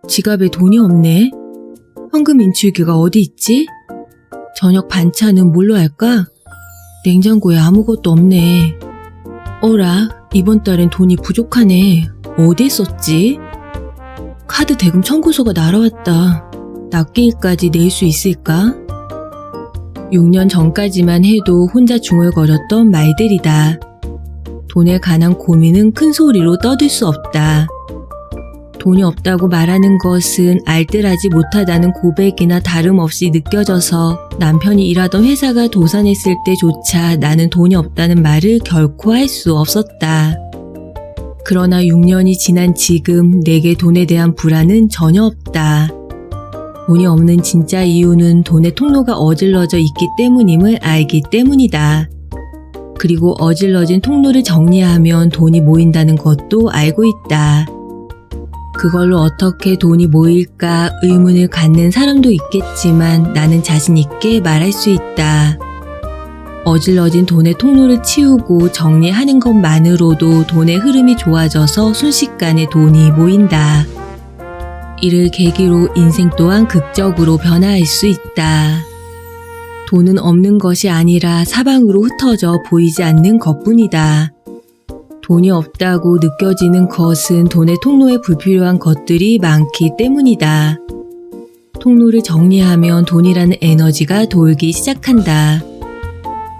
지갑에 돈이 없네. 현금 인출기가 어디 있지? 저녁 반찬은 뭘로 할까? 냉장고에 아무것도 없네. 어라, 이번 달엔 돈이 부족하네. 어디에 썼지? 카드 대금 청구서가 날아왔다. 납기일까지 낼 수 있을까? 6년 전까지만 해도 혼자 중얼거렸던 말들이다. 돈에 관한 고민은 큰 소리로 떠들 수 없다. 돈이 없다고 말하는 것은 알뜰하지 못하다는 고백이나 다름없이 느껴져서 남편이 일하던 회사가 도산했을 때조차 나는 돈이 없다는 말을 결코 할 수 없었다. 그러나 6년이 지난 지금 내게 돈에 대한 불안은 전혀 없다. 돈이 없는 진짜 이유는 돈의 통로가 어질러져 있기 때문임을 알기 때문이다. 그리고 어질러진 통로를 정리하면 돈이 모인다는 것도 알고 있다. 그걸로 어떻게 돈이 모일까 의문을 갖는 사람도 있겠지만 나는 자신 있게 말할 수 있다. 어질러진 돈의 통로를 치우고 정리하는 것만으로도 돈의 흐름이 좋아져서 순식간에 돈이 모인다. 이를 계기로 인생 또한 극적으로 변화할 수 있다. 돈은 없는 것이 아니라 사방으로 흩어져 보이지 않는 것뿐이다. 돈이 없다고 느껴지는 것은 돈의 통로에 불필요한 것들이 많기 때문이다. 통로를 정리하면 돈이라는 에너지가 돌기 시작한다.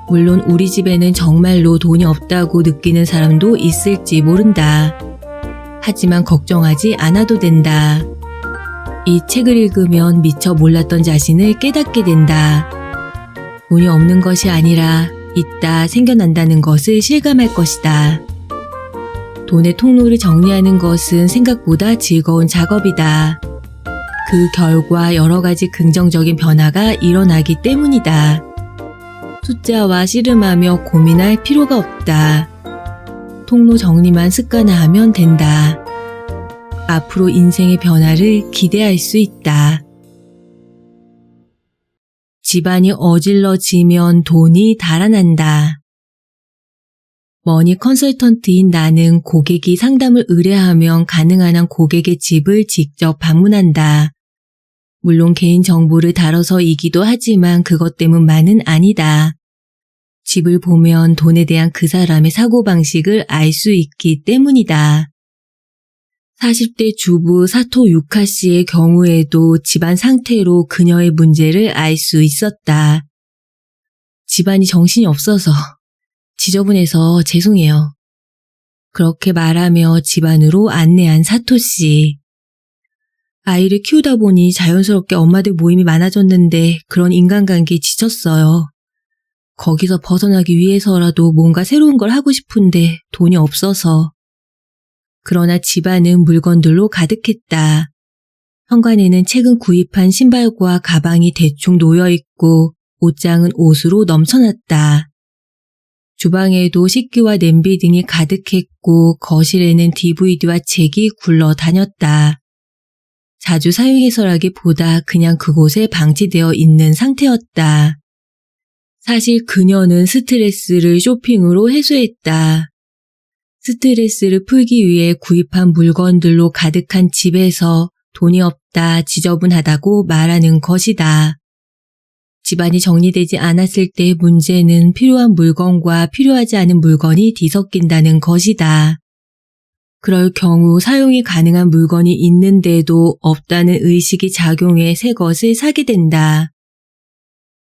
물론 우리 집에는 정말로 돈이 없다고 느끼는 사람도 있을지 모른다. 하지만 걱정하지 않아도 된다. 이 책을 읽으면 미처 몰랐던 자신을 깨닫게 된다. 돈이 없는 것이 아니라 있다 생겨난다는 것을 실감할 것이다. 돈의 통로를 정리하는 것은 생각보다 즐거운 작업이다. 그 결과 여러 가지 긍정적인 변화가 일어나기 때문이다. 숫자와 씨름하며 고민할 필요가 없다. 통로 정리만 습관화하면 된다. 앞으로 인생의 변화를 기대할 수 있다. 집안이 어질러지면 돈이 달아난다. 머니 컨설턴트인 나는 고객이 상담을 의뢰하면 가능한 한 고객의 집을 직접 방문한다. 물론 개인 정보를 다뤄서이기도 하지만 그것 때문만은 아니다. 집을 보면 돈에 대한 그 사람의 사고방식을 알 수 있기 때문이다. 40대 주부 사토 유카 씨의 경우에도 집안 상태로 그녀의 문제를 알 수 있었다. 집안이 정신이 없어서 지저분해서 죄송해요. 그렇게 말하며 집안으로 안내한 사토 씨. 아이를 키우다 보니 자연스럽게 엄마들 모임이 많아졌는데 그런 인간관계에 지쳤어요. 거기서 벗어나기 위해서라도 뭔가 새로운 걸 하고 싶은데 돈이 없어서. 그러나 집안은 물건들로 가득했다. 현관에는 최근 구입한 신발과 가방이 대충 놓여있고 옷장은 옷으로 넘쳐났다. 주방에도 식기와 냄비 등이 가득했고 거실에는 DVD와 책이 굴러다녔다. 자주 사용해서라기보다 그냥 그곳에 방치되어 있는 상태였다. 사실 그녀는 스트레스를 쇼핑으로 해소했다. 스트레스를 풀기 위해 구입한 물건들로 가득한 집에서 돈이 없다, 지저분하다고 말하는 것이다. 집안이 정리되지 않았을 때의 문제는 필요한 물건과 필요하지 않은 물건이 뒤섞인다는 것이다. 그럴 경우 사용이 가능한 물건이 있는데도 없다는 의식이 작용해 새 것을 사게 된다.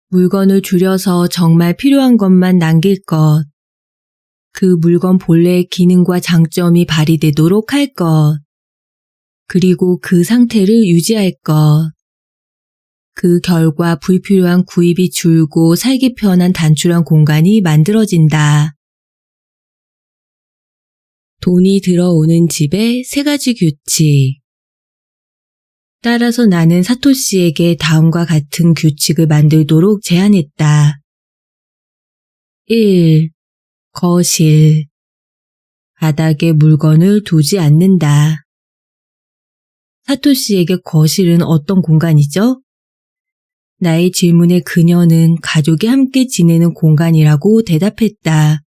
물건을 줄여서 정말 필요한 것만 남길 것. 그 물건 본래의 기능과 장점이 발휘되도록 할 것. 그리고 그 상태를 유지할 것. 그 결과 불필요한 구입이 줄고 살기 편한 단출한 공간이 만들어진다. 돈이 들어오는 집의 3가지 규칙. 따라서 나는 사토 씨에게 다음과 같은 규칙을 만들도록 제안했다. 1. 거실. 바닥에 물건을 두지 않는다. 사토 씨에게 거실은 어떤 공간이죠? 나의 질문에 그녀는 가족이 함께 지내는 공간이라고 대답했다.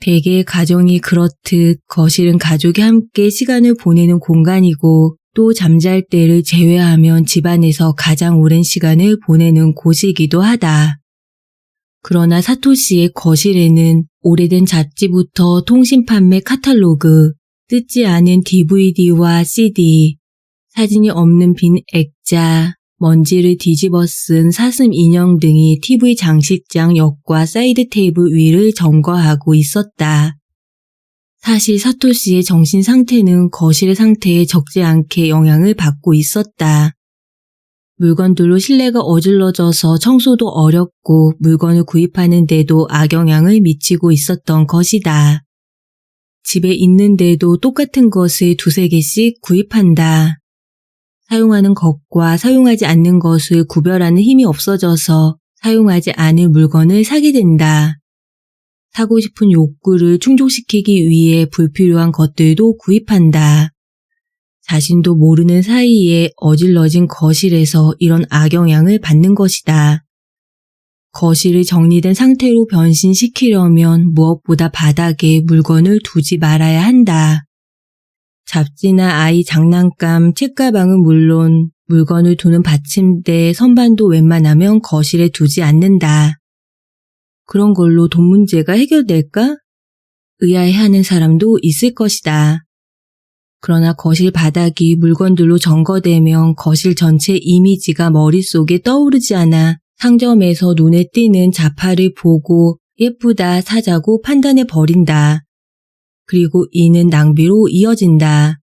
대개의 가정이 그렇듯 거실은 가족이 함께 시간을 보내는 공간이고 또 잠잘 때를 제외하면 집안에서 가장 오랜 시간을 보내는 곳이기도 하다. 그러나 사토시의 거실에는 오래된 잡지부터 통신 판매 카탈로그, 뜯지 않은 DVD와 CD, 사진이 없는 빈 액자, 먼지를 뒤집어 쓴 사슴 인형 등이 TV 장식장 옆과 사이드 테이블 위를 점거하고 있었다. 사실 사토시의 정신 상태는 거실의 상태에 적지 않게 영향을 받고 있었다. 물건들로 실내가 어질러져서 청소도 어렵고 물건을 구입하는 데도 악영향을 미치고 있었던 것이다. 집에 있는데도 똑같은 것을 두세 개씩 구입한다. 사용하는 것과 사용하지 않는 것을 구별하는 힘이 없어져서 사용하지 않을 물건을 사게 된다. 사고 싶은 욕구를 충족시키기 위해 불필요한 것들도 구입한다. 자신도 모르는 사이에 어질러진 거실에서 이런 악영향을 받는 것이다. 거실을 정리된 상태로 변신시키려면 무엇보다 바닥에 물건을 두지 말아야 한다. 잡지나 아이 장난감, 책가방은 물론 물건을 두는 받침대, 선반도 웬만하면 거실에 두지 않는다. 그런 걸로 돈 문제가 해결될까? 의아해하는 사람도 있을 것이다. 그러나 거실 바닥이 물건들로 점거되면 거실 전체 이미지가 머릿속에 떠오르지 않아 상점에서 눈에 띄는 자파를 보고 예쁘다 사자고 판단해 버린다. 그리고 이는 낭비로 이어진다.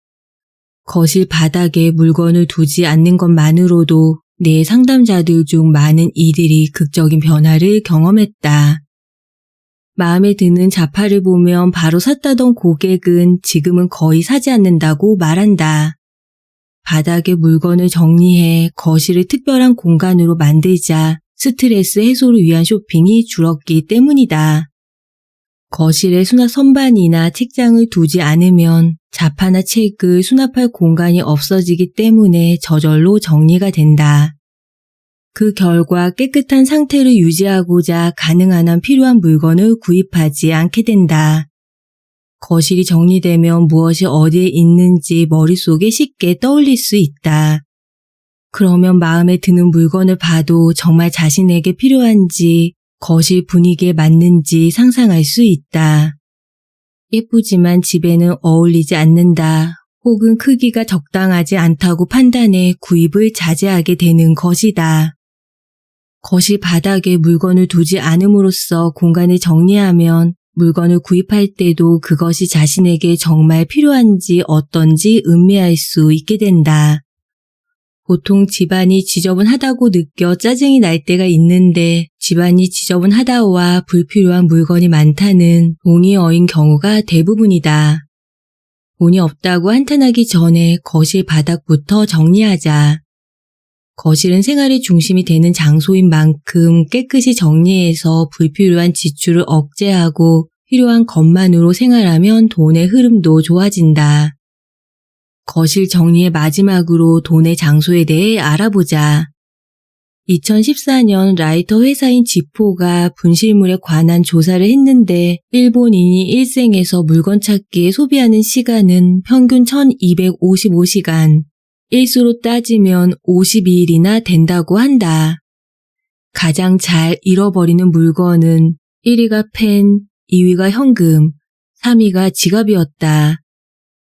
거실 바닥에 물건을 두지 않는 것만으로도 내 상담자들 중 많은 이들이 극적인 변화를 경험했다. 마음에 드는 자파를 보면 바로 샀다던 고객은 지금은 거의 사지 않는다고 말한다. 바닥에 물건을 정리해 거실을 특별한 공간으로 만들자 스트레스 해소를 위한 쇼핑이 줄었기 때문이다. 거실에 수납 선반이나 책장을 두지 않으면 자파나 책을 수납할 공간이 없어지기 때문에 저절로 정리가 된다. 그 결과 깨끗한 상태를 유지하고자 가능한 한 필요한 물건을 구입하지 않게 된다. 거실이 정리되면 무엇이 어디에 있는지 머릿속에 쉽게 떠올릴 수 있다. 그러면 마음에 드는 물건을 봐도 정말 자신에게 필요한지 거실 분위기에 맞는지 상상할 수 있다. 예쁘지만 집에는 어울리지 않는다. 혹은 크기가 적당하지 않다고 판단해 구입을 자제하게 되는 것이다. 거실 바닥에 물건을 두지 않음으로써 공간을 정리하면 물건을 구입할 때도 그것이 자신에게 정말 필요한지 어떤지 음미할 수 있게 된다. 보통 집안이 지저분하다고 느껴 짜증이 날 때가 있는데 집안이 지저분하다와 불필요한 물건이 많다는 동의어인 경우가 대부분이다. 돈이 없다고 한탄하기 전에 거실 바닥부터 정리하자. 거실은 생활의 중심이 되는 장소인 만큼 깨끗이 정리해서 불필요한 지출을 억제하고 필요한 것만으로 생활하면 돈의 흐름도 좋아진다. 거실 정리의 마지막으로 돈의 장소에 대해 알아보자. 2014년 라이터 회사인 지포가 분실물에 관한 조사를 했는데 일본인이 일생에서 물건 찾기에 소비하는 시간은 평균 1255시간, 일수로 따지면 52일이나 된다고 한다. 가장 잘 잃어버리는 물건은 1위가 펜, 2위가 현금, 3위가 지갑이었다.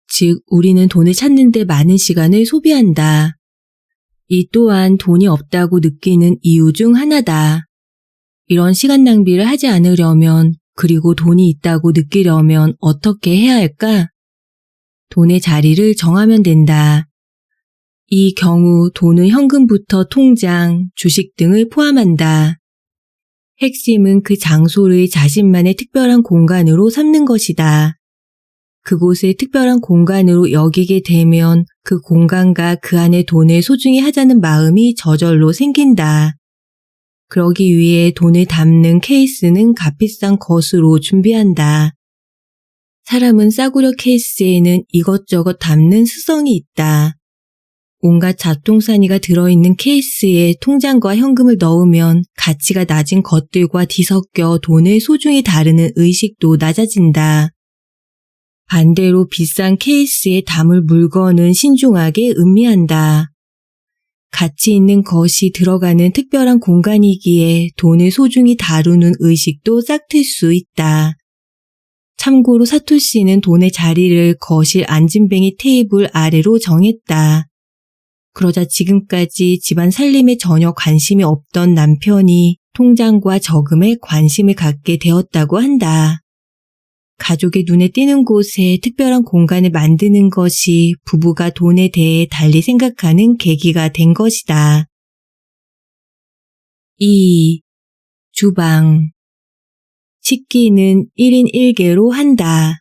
즉 우리는 돈을 찾는 데 많은 시간을 소비한다. 이 또한 돈이 없다고 느끼는 이유 중 하나다. 이런 시간 낭비를 하지 않으려면 그리고 돈이 있다고 느끼려면 어떻게 해야 할까? 돈의 자리를 정하면 된다. 이 경우 돈은 현금부터 통장, 주식 등을 포함한다. 핵심은 그 장소를 자신만의 특별한 공간으로 삼는 것이다. 그곳을 특별한 공간으로 여기게 되면 그 공간과 그 안의 돈을 소중히 하자는 마음이 저절로 생긴다. 그러기 위해 돈을 담는 케이스는 값비싼 것으로 준비한다. 사람은 싸구려 케이스에는 이것저것 담는 습성이 있다. 온갖 잡동사니가 들어있는 케이스에 통장과 현금을 넣으면 가치가 낮은 것들과 뒤섞여 돈을 소중히 다루는 의식도 낮아진다. 반대로 비싼 케이스에 담을 물건은 신중하게 음미한다. 가치 있는 것이 들어가는 특별한 공간이기에 돈을 소중히 다루는 의식도 싹틀 수 있다. 참고로 사토시는 돈의 자리를 거실 앉은뱅이 테이블 아래로 정했다. 그러자 지금까지 집안 살림에 전혀 관심이 없던 남편이 통장과 저금에 관심을 갖게 되었다고 한다. 가족의 눈에 띄는 곳에 특별한 공간을 만드는 것이 부부가 돈에 대해 달리 생각하는 계기가 된 것이다. 2. 주방. 식기는 1인 1개로 한다.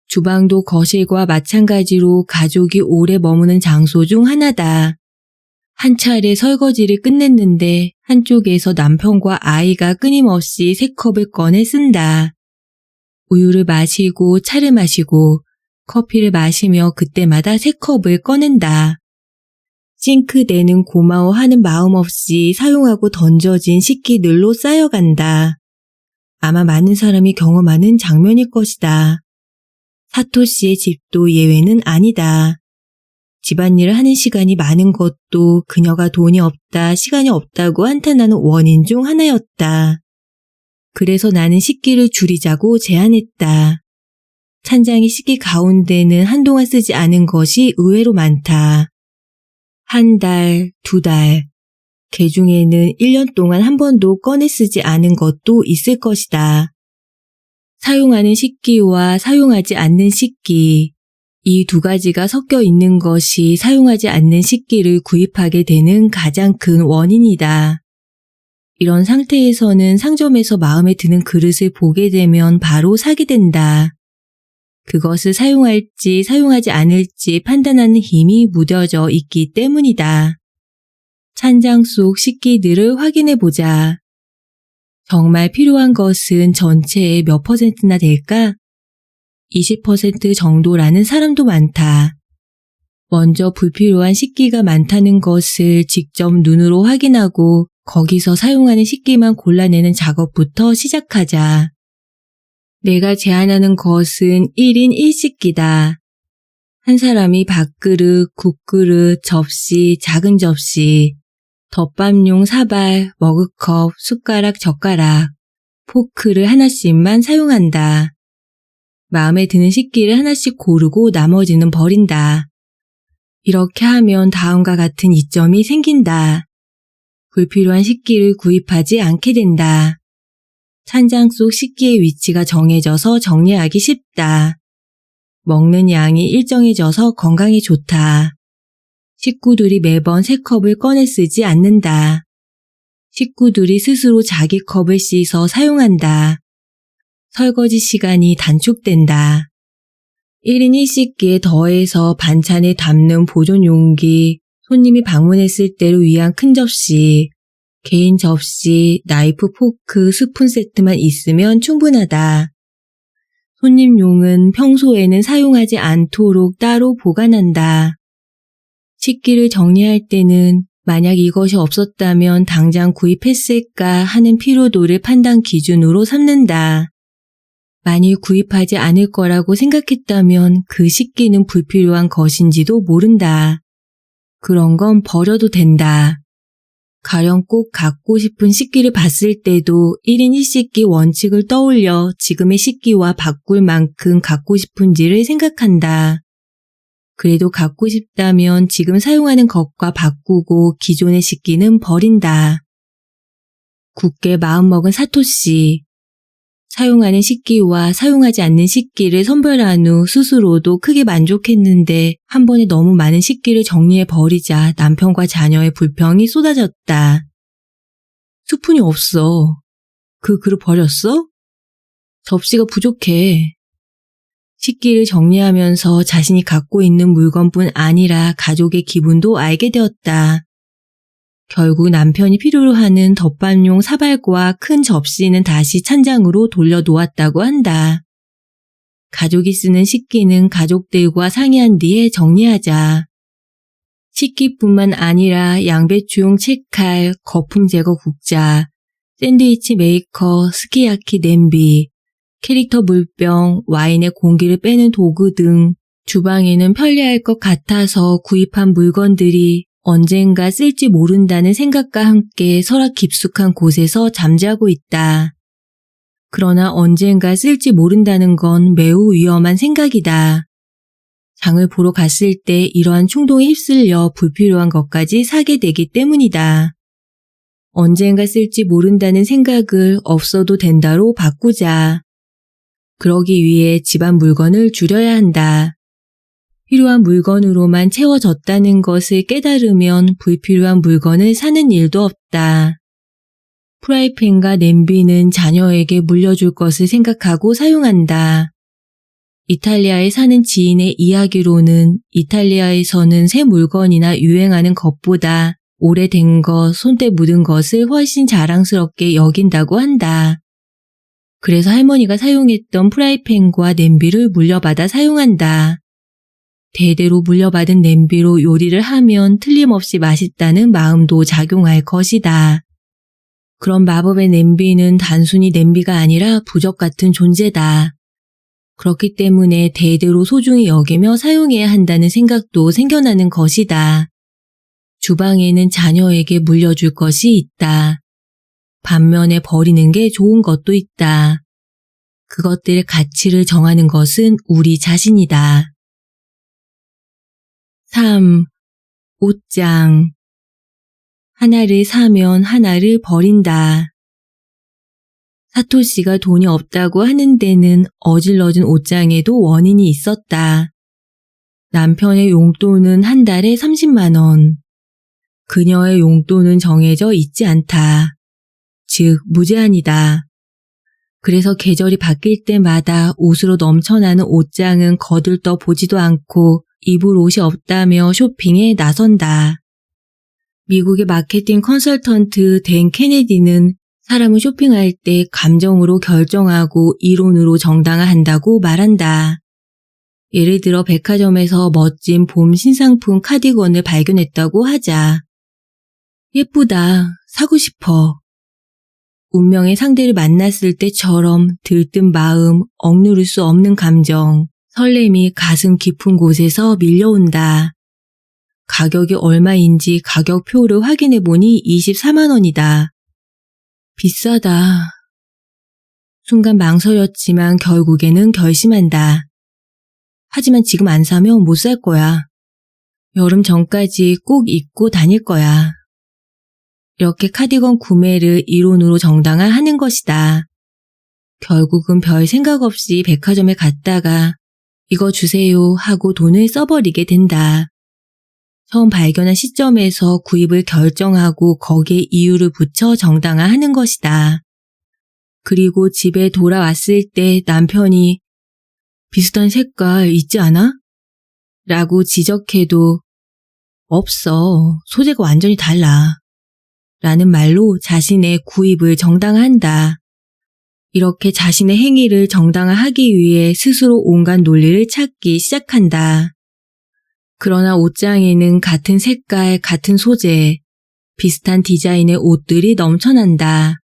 주방도 거실과 마찬가지로 가족이 오래 머무는 장소 중 하나다. 한 차례 설거지를 끝냈는데 한쪽에서 남편과 아이가 끊임없이 새 컵을 꺼내 쓴다. 우유를 마시고 차를 마시고 커피를 마시며 그때마다 새 컵을 꺼낸다. 싱크대는 고마워하는 마음 없이 사용하고 던져진 식기들로 쌓여간다. 아마 많은 사람이 경험하는 장면일 것이다. 사토시의 집도 예외는 아니다. 집안일을 하는 시간이 많은 것도 그녀가 돈이 없다, 시간이 없다고 한탄하는 원인 중 하나였다. 그래서 나는 식기를 줄이자고 제안했다. 찬장의 식기 가운데는 한동안 쓰지 않은 것이 의외로 많다. 한 달, 두 달, 그 중에는 1년 동안 한 번도 꺼내 쓰지 않은 것도 있을 것이다. 사용하는 식기와 사용하지 않는 식기, 이 두 가지가 섞여 있는 것이 사용하지 않는 식기를 구입하게 되는 가장 큰 원인이다. 이런 상태에서는 상점에서 마음에 드는 그릇을 보게 되면 바로 사게 된다. 그것을 사용할지 사용하지 않을지 판단하는 힘이 무뎌져 있기 때문이다. 찬장 속 식기들을 확인해 보자. 정말 필요한 것은 전체의 몇 %나 될까? 20% 정도라는 사람도 많다. 먼저 불필요한 식기가 많다는 것을 직접 눈으로 확인하고 거기서 사용하는 식기만 골라내는 작업부터 시작하자. 내가 제안하는 것은 1인 1식기다. 한 사람이 밥그릇, 국그릇, 접시, 작은 접시, 덮밥용 사발, 머그컵, 숟가락, 젓가락, 포크를 하나씩만 사용한다. 마음에 드는 식기를 하나씩 고르고 나머지는 버린다. 이렇게 하면 다음과 같은 이점이 생긴다. 불필요한 식기를 구입하지 않게 된다. 찬장 속 식기의 위치가 정해져서 정리하기 쉽다. 먹는 양이 일정해져서 건강에 좋다. 식구들이 매번 새 컵을 꺼내 쓰지 않는다. 식구들이 스스로 자기 컵을 씻어 사용한다. 설거지 시간이 단축된다. 1인 1식기에 더해서 반찬에 담는 보존 용기, 손님이 방문했을 때를 위한 큰 접시, 개인 접시, 나이프, 포크, 스푼 세트만 있으면 충분하다. 손님용은 평소에는 사용하지 않도록 따로 보관한다. 식기를 정리할 때는 만약 이것이 없었다면 당장 구입했을까 하는 필요도를 판단 기준으로 삼는다. 만일 구입하지 않을 거라고 생각했다면 그 식기는 불필요한 것인지도 모른다. 그런 건 버려도 된다. 가령 꼭 갖고 싶은 식기를 봤을 때도 1인 1식기 원칙을 떠올려 지금의 식기와 바꿀 만큼 갖고 싶은지를 생각한다. 그래도 갖고 싶다면 지금 사용하는 것과 바꾸고 기존의 식기는 버린다. 굳게 마음먹은 사토시. 사용하는 식기와 사용하지 않는 식기를 선별한 후 스스로도 크게 만족했는데 한 번에 너무 많은 식기를 정리해 버리자 남편과 자녀의 불평이 쏟아졌다. 스푼이 없어. 그 그릇 버렸어? 접시가 부족해. 식기를 정리하면서 자신이 갖고 있는 물건뿐 아니라 가족의 기분도 알게 되었다. 결국 남편이 필요로 하는 덮밥용 사발과 큰 접시는 다시 찬장으로 돌려놓았다고 한다. 가족이 쓰는 식기는 가족들과 상의한 뒤에 정리하자. 식기뿐만 아니라 양배추용 채칼, 거품 제거 국자, 샌드위치 메이커, 스키야키 냄비, 캐릭터 물병, 와인의 공기를 빼는 도구 등 주방에는 편리할 것 같아서 구입한 물건들이 언젠가 쓸지 모른다는 생각과 함께 서랍 깊숙한 곳에서 잠자고 있다. 그러나 언젠가 쓸지 모른다는 건 매우 위험한 생각이다. 장을 보러 갔을 때 이러한 충동에 휩쓸려 불필요한 것까지 사게 되기 때문이다. 언젠가 쓸지 모른다는 생각을 없어도 된다로 바꾸자. 그러기 위해 집안 물건을 줄여야 한다. 필요한 물건으로만 채워졌다는 것을 깨달으면 불필요한 물건을 사는 일도 없다. 프라이팬과 냄비는 자녀에게 물려줄 것을 생각하고 사용한다. 이탈리아에 사는 지인의 이야기로는 이탈리아에서는 새 물건이나 유행하는 것보다 오래된 것, 손때 묻은 것을 훨씬 자랑스럽게 여긴다고 한다. 그래서 할머니가 사용했던 프라이팬과 냄비를 물려받아 사용한다. 대대로 물려받은 냄비로 요리를 하면 틀림없이 맛있다는 마음도 작용할 것이다. 그런 마법의 냄비는 단순히 냄비가 아니라 부적 같은 존재다. 그렇기 때문에 대대로 소중히 여기며 사용해야 한다는 생각도 생겨나는 것이다. 주방에는 자녀에게 물려줄 것이 있다. 반면에 버리는 게 좋은 것도 있다. 그것들의 가치를 정하는 것은 우리 자신이다. 3. 옷장. 하나를 사면 하나를 버린다. 사토시가 돈이 없다고 하는 데는 어질러진 옷장에도 원인이 있었다. 남편의 용돈은 한 달에 30만 원. 그녀의 용돈은 정해져 있지 않다. 즉, 무제한이다. 그래서 계절이 바뀔 때마다 옷으로 넘쳐나는 옷장은 거들떠 보지도 않고 입을 옷이 없다며 쇼핑에 나선다. 미국의 마케팅 컨설턴트 댄 케네디는 사람은 쇼핑할 때 감정으로 결정하고 이론으로 정당화한다고 말한다. 예를 들어 백화점에서 멋진 봄 신상품 카디건을 발견했다고 하자. 예쁘다. 사고 싶어. 운명의 상대를 만났을 때처럼 들뜬 마음, 억누를 수 없는 감정, 설렘이 가슴 깊은 곳에서 밀려온다. 가격이 얼마인지 가격표를 확인해보니 24만 원이다. 비싸다. 순간 망설였지만 결국에는 결심한다. 하지만 지금 안 사면 못 살 거야. 여름 전까지 꼭 입고 다닐 거야. 이렇게 카디건 구매를 이론으로 정당화하는 것이다. 결국은 별 생각 없이 백화점에 갔다가 이거 주세요 하고 돈을 써버리게 된다. 처음 발견한 시점에서 구입을 결정하고 거기에 이유를 붙여 정당화하는 것이다. 그리고 집에 돌아왔을 때 남편이 비슷한 색깔 있지 않아? 라고 지적해도 없어. 소재가 완전히 달라. 라는 말로 자신의 구입을 정당화한다. 이렇게 자신의 행위를 정당화하기 위해 스스로 온갖 논리를 찾기 시작한다. 그러나 옷장에는 같은 색깔, 같은 소재, 비슷한 디자인의 옷들이 넘쳐난다.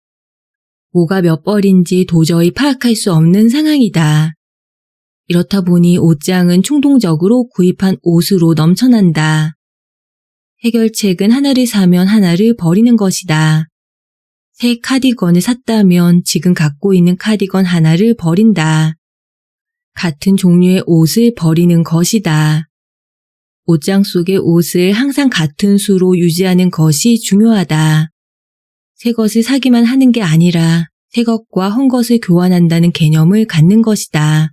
뭐가 몇 벌인지 도저히 파악할 수 없는 상황이다. 이렇다 보니 옷장은 충동적으로 구입한 옷으로 넘쳐난다. 해결책은 하나를 사면 하나를 버리는 것이다. 새 카디건을 샀다면 지금 갖고 있는 카디건 하나를 버린다. 같은 종류의 옷을 버리는 것이다. 옷장 속의 옷을 항상 같은 수로 유지하는 것이 중요하다. 새 것을 사기만 하는 게 아니라 새 것과 헌 것을 교환한다는 개념을 갖는 것이다.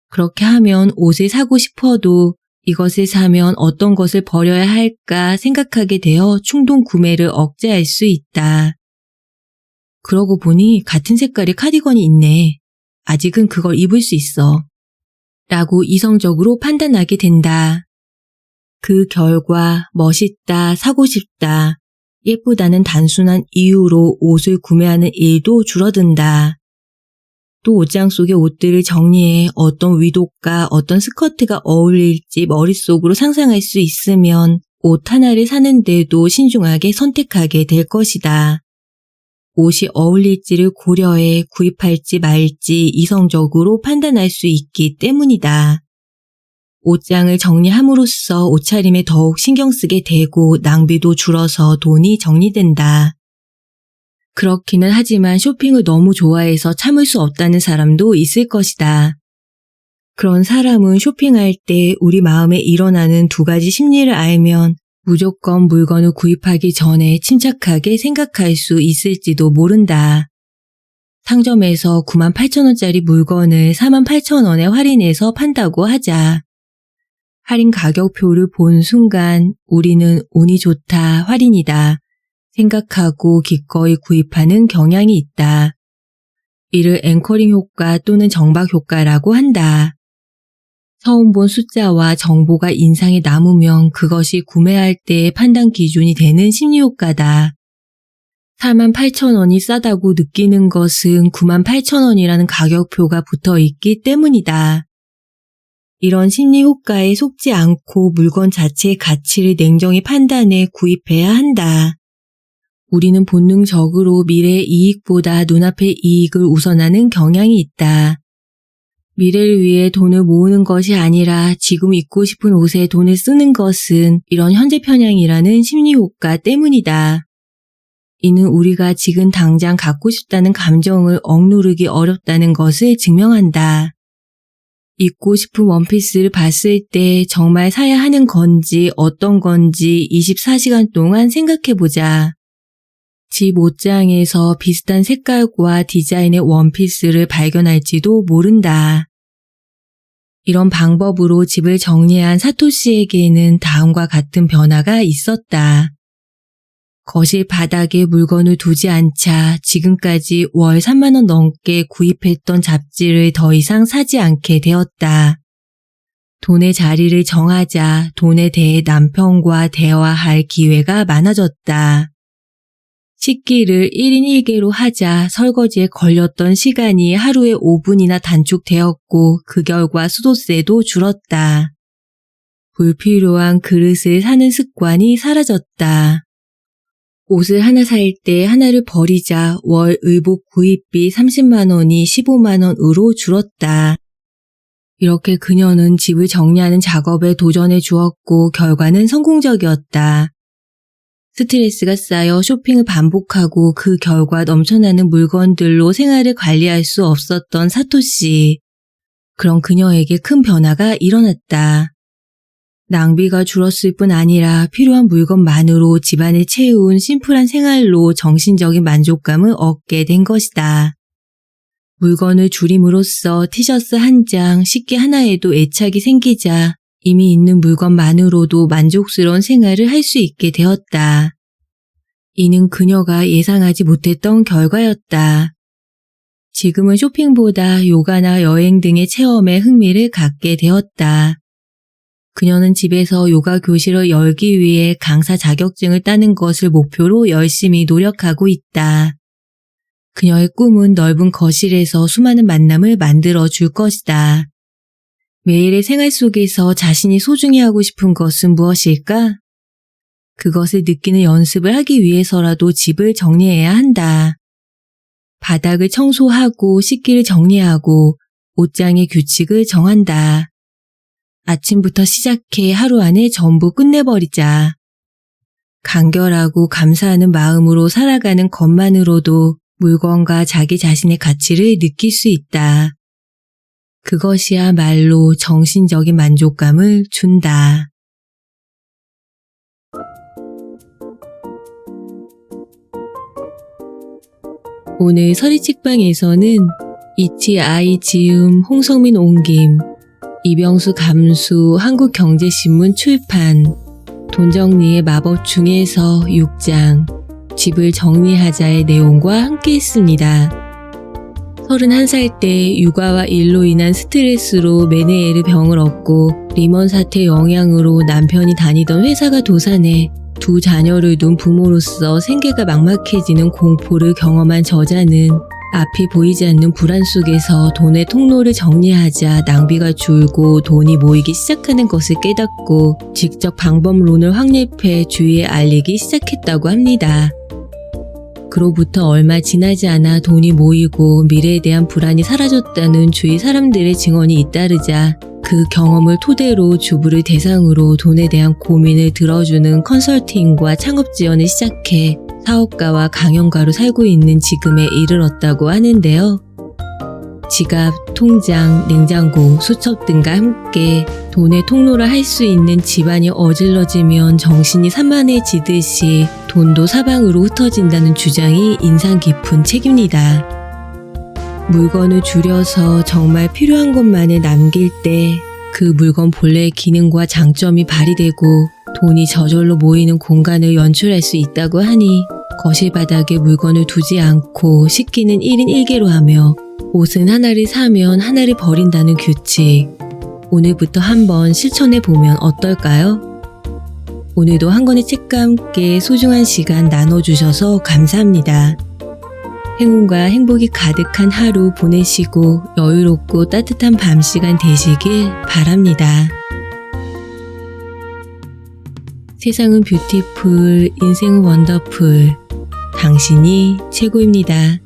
그렇게 하면 옷을 사고 싶어도 이것을 사면 어떤 것을 버려야 할까 생각하게 되어 충동 구매를 억제할 수 있다. 그러고 보니 같은 색깔의 카디건이 있네. 아직은 그걸 입을 수 있어. 라고 이성적으로 판단하게 된다. 그 결과 멋있다, 사고 싶다, 예쁘다는 단순한 이유로 옷을 구매하는 일도 줄어든다. 또 옷장 속의 옷들을 정리해 어떤 위독과 어떤 스커트가 어울릴지 머릿속으로 상상할 수 있으면 옷 하나를 사는데도 신중하게 선택하게 될 것이다. 옷이 어울릴지를 고려해 구입할지 말지 이성적으로 판단할 수 있기 때문이다. 옷장을 정리함으로써 옷차림에 더욱 신경 쓰게 되고 낭비도 줄어서 돈이 정리된다. 그렇기는 하지만 쇼핑을 너무 좋아해서 참을 수 없다는 사람도 있을 것이다. 그런 사람은 쇼핑할 때 우리 마음에 일어나는 두 가지 심리를 알면 무조건 물건을 구입하기 전에 침착하게 생각할 수 있을지도 모른다. 상점에서 98,000원짜리 물건을 48,000원에 할인해서 판다고 하자. 할인 가격표를 본 순간 우리는 운이 좋다, 할인이다 생각하고 기꺼이 구입하는 경향이 있다. 이를 앵커링 효과 또는 정박 효과라고 한다. 처음 본 숫자와 정보가 인상에 남으면 그것이 구매할 때의 판단 기준이 되는 심리효과다. 48,000원이 싸다고 느끼는 것은 98,000원이라는 가격표가 붙어있기 때문이다. 이런 심리효과에 속지 않고 물건 자체의 가치를 냉정히 판단해 구입해야 한다. 우리는 본능적으로 미래의 이익보다 눈앞의 이익을 우선하는 경향이 있다. 미래를 위해 돈을 모으는 것이 아니라 지금 입고 싶은 옷에 돈을 쓰는 것은 이런 현재 편향이라는 심리효과 때문이다. 이는 우리가 지금 당장 갖고 싶다는 감정을 억누르기 어렵다는 것을 증명한다. 입고 싶은 원피스를 봤을 때 정말 사야 하는 건지 어떤 건지 24시간 동안 생각해보자. 집 옷장에서 비슷한 색깔과 디자인의 원피스를 발견할지도 모른다. 이런 방법으로 집을 정리한 사토시에게는 다음과 같은 변화가 있었다. 거실 바닥에 물건을 두지 않자 지금까지 월 3만 원 넘게 구입했던 잡지를 더 이상 사지 않게 되었다. 돈의 자리를 정하자 돈에 대해 남편과 대화할 기회가 많아졌다. 식기를 1인 1개로 하자 설거지에 걸렸던 시간이 하루에 5분이나 단축되었고 그 결과 수도세도 줄었다. 불필요한 그릇을 사는 습관이 사라졌다. 옷을 하나 살 때 하나를 버리자 월 의복 구입비 30만 원이 15만 원으로 줄었다. 이렇게 그녀는 집을 정리하는 작업에 도전해 주었고 결과는 성공적이었다. 스트레스가 쌓여 쇼핑을 반복하고 그 결과 넘쳐나는 물건들로 생활을 관리할 수 없었던 사토시. 그런 그녀에게 큰 변화가 일어났다. 낭비가 줄었을 뿐 아니라 필요한 물건만으로 집안을 채운 심플한 생활로 정신적인 만족감을 얻게 된 것이다. 물건을 줄임으로써 티셔츠 한 장, 식기 하나에도 애착이 생기자 이미 있는 물건만으로도 만족스러운 생활을 할 수 있게 되었다. 이는 그녀가 예상하지 못했던 결과였다. 지금은 쇼핑보다 요가나 여행 등의 체험에 흥미를 갖게 되었다. 그녀는 집에서 요가 교실을 열기 위해 강사 자격증을 따는 것을 목표로 열심히 노력하고 있다. 그녀의 꿈은 넓은 거실에서 수많은 만남을 만들어 줄 것이다. 매일의 생활 속에서 자신이 소중히 하고 싶은 것은 무엇일까? 그것을 느끼는 연습을 하기 위해서라도 집을 정리해야 한다. 바닥을 청소하고 식기를 정리하고 옷장의 규칙을 정한다. 아침부터 시작해 하루 안에 전부 끝내버리자. 간결하고 감사하는 마음으로 살아가는 것만으로도 물건과 자기 자신의 가치를 느낄 수 있다. 그것이야말로 정신적인 만족감을 준다. 오늘 서리책방에서는 이치아이 지음 홍성민 옹김 이병수 감수 한국경제신문 출판 돈정리의 마법 중에서 6장 집을 정리하자의 내용과 함께 했습니다. 31살 때 육아와 일로 인한 스트레스로 메네에르 병을 얻고 리먼 사태 영향으로 남편이 다니던 회사가 도산해 두 자녀를 둔 부모로서 생계가 막막해지는 공포를 경험한 저자는 앞이 보이지 않는 불안 속에서 돈의 통로를 정리하자 낭비가 줄고 돈이 모이기 시작하는 것을 깨닫고 직접 방법론을 확립해 주위에 알리기 시작했다고 합니다. 그로부터 얼마 지나지 않아 돈이 모이고 미래에 대한 불안이 사라졌다는 주위 사람들의 증언이 잇따르자 그 경험을 토대로 주부를 대상으로 돈에 대한 고민을 들어주는 컨설팅과 창업 지원을 시작해 사업가와 강연가로 살고 있는 지금에 이르렀다고 하는데요. 지갑, 통장, 냉장고, 수첩 등과 함께 돈의 통로를 할 수 있는 집안이 어질러지면 정신이 산만해지듯이 돈도 사방으로 흩어진다는 주장이 인상 깊은 책입니다. 물건을 줄여서 정말 필요한 것만을 남길 때 그 물건 본래의 기능과 장점이 발휘되고 돈이 저절로 모이는 공간을 연출할 수 있다고 하니 거실 바닥에 물건을 두지 않고 식기는 1인 1개로 하며 옷은 하나를 사면 하나를 버린다는 규칙. 오늘부터 한번 실천해 보면 어떨까요? 오늘도 한 권의 책과 함께 소중한 시간 나눠주셔서 감사합니다. 행운과 행복이 가득한 하루 보내시고 여유롭고 따뜻한 밤 시간 되시길 바랍니다. 세상은 뷰티풀, 인생은 원더풀. 당신이 최고입니다.